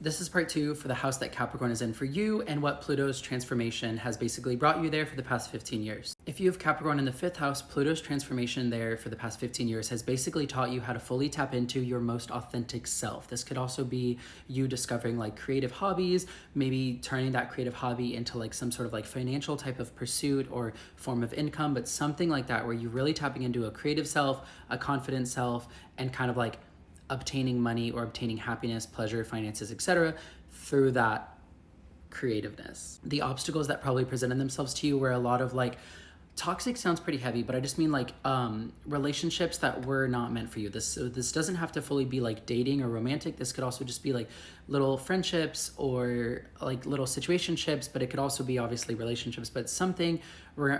This is part 2 for the house that Capricorn is in for you and what Pluto's transformation has basically brought you there for the past 15 years. If you have Capricorn in the 5th house, Pluto's transformation there for the past 15 years has basically taught you how to fully tap into your most authentic self. This could also be you discovering like creative hobbies, maybe turning that creative hobby into like some sort of like financial type of pursuit or form of income, but something like that where you're really tapping into a creative self, a confident self, and kind of like obtaining money or obtaining happiness, pleasure, finances, etc. through that creativeness. The obstacles that probably presented themselves to you were a lot of like, toxic sounds pretty heavy, but I just mean like relationships that were not meant for you. This doesn't have to fully be like dating or romantic. This could also just be like little friendships or like little situationships, but it could also be obviously relationships, but something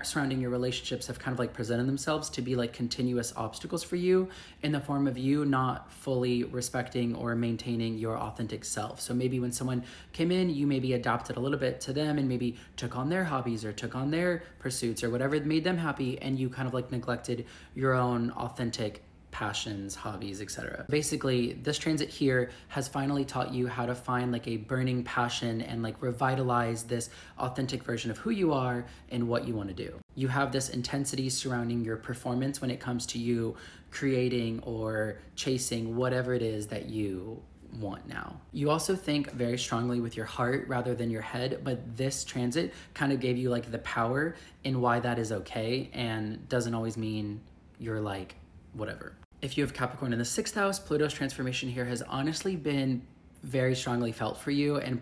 surrounding your relationships have kind of like presented themselves to be like continuous obstacles for you in the form of you not fully respecting or maintaining your authentic self. So maybe when someone came in, you maybe adapted a little bit to them and maybe took on their hobbies or took on their pursuits or whatever made them happy, and you kind of like neglected your own authentic passions, hobbies, etc. Basically, this transit here has finally taught you how to find like a burning passion and like revitalize this authentic version of who you are and what you want to do. You have this intensity surrounding your performance when it comes to you creating or chasing whatever it is that you want now. You also think very strongly with your heart rather than your head, but this transit kind of gave you like the power in why that is okay and doesn't always mean you're like whatever. If you have Capricorn in the 6th house, Pluto's transformation here has honestly been very strongly felt for you, and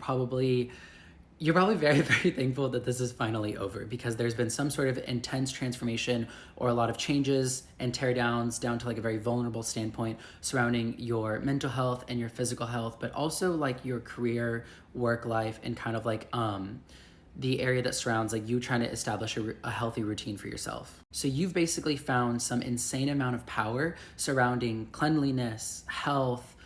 you're probably very, very thankful that this is finally over, because there's been some sort of intense transformation or a lot of changes and teardowns down to like a very vulnerable standpoint surrounding your mental health and your physical health, but also like your career, work life, and kind of like the area that surrounds like you trying to establish a healthy routine for yourself. So you've basically found some insane amount of power surrounding cleanliness, health,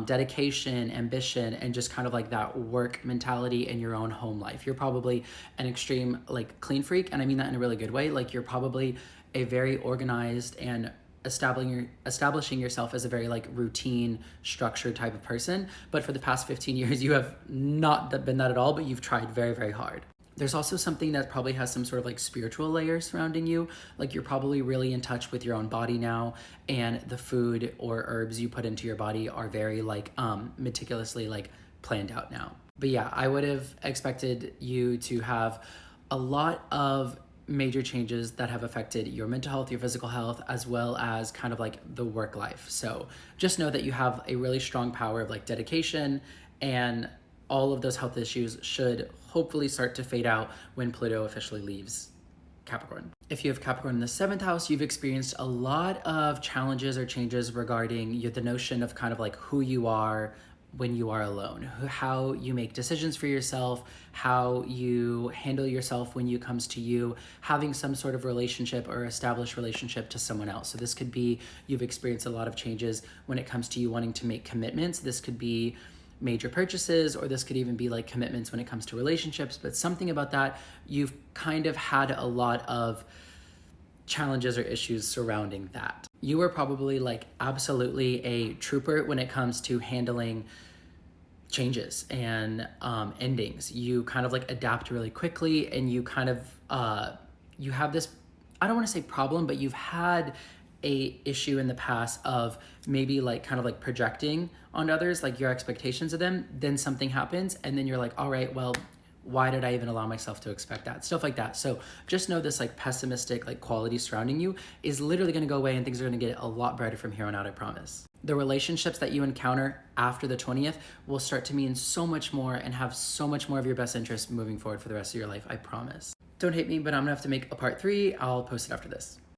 dedication, ambition, and just kind of like that work mentality in your own home life. You're probably an extreme like clean freak, and I mean that in a really good way. Like you're probably a very organized and establishing yourself as a very like routine, structured type of person. But for the past 15 years, you have not been that at all, but you've tried very, very hard. There's also something that probably has some sort of like spiritual layer surrounding you. Like you're probably really in touch with your own body now, and the food or herbs you put into your body are very like meticulously like planned out now. But yeah, I would have expected you to have a lot of major changes that have affected your mental health, your physical health, as well as kind of like the work life. So just know that you have a really strong power of like dedication, and all of those health issues should hopefully start to fade out when Pluto officially leaves Capricorn. If you have Capricorn in the 7th house, you've experienced a lot of challenges or changes regarding the notion of kind of like who you are when you are alone, how you make decisions for yourself, how you handle yourself when it comes to you having some sort of relationship or established relationship to someone else. So this could be you've experienced a lot of changes when it comes to you wanting to make commitments. This could be major purchases, or this could even be like commitments when it comes to relationships, but something about that, you've kind of had a lot of challenges or issues surrounding that. You were probably like absolutely a trooper when it comes to handling changes and endings. You kind of like adapt really quickly, and you kind of you have this, I don't want to say problem, but you've had a issue in the past of maybe like kind of like projecting on others like your expectations of them, then something happens and then you're like, all right, well, why did I even allow myself to expect that? Stuff like that. So just know this like pessimistic like quality surrounding you is literally going to go away, and things are going to get a lot brighter from here on out, I promise. The relationships that you encounter after the 20th will start to mean so much more and have so much more of your best interest moving forward for the rest of your life, I promise. Don't hate me, but I'm gonna have to make a part 3. I'll post it after this.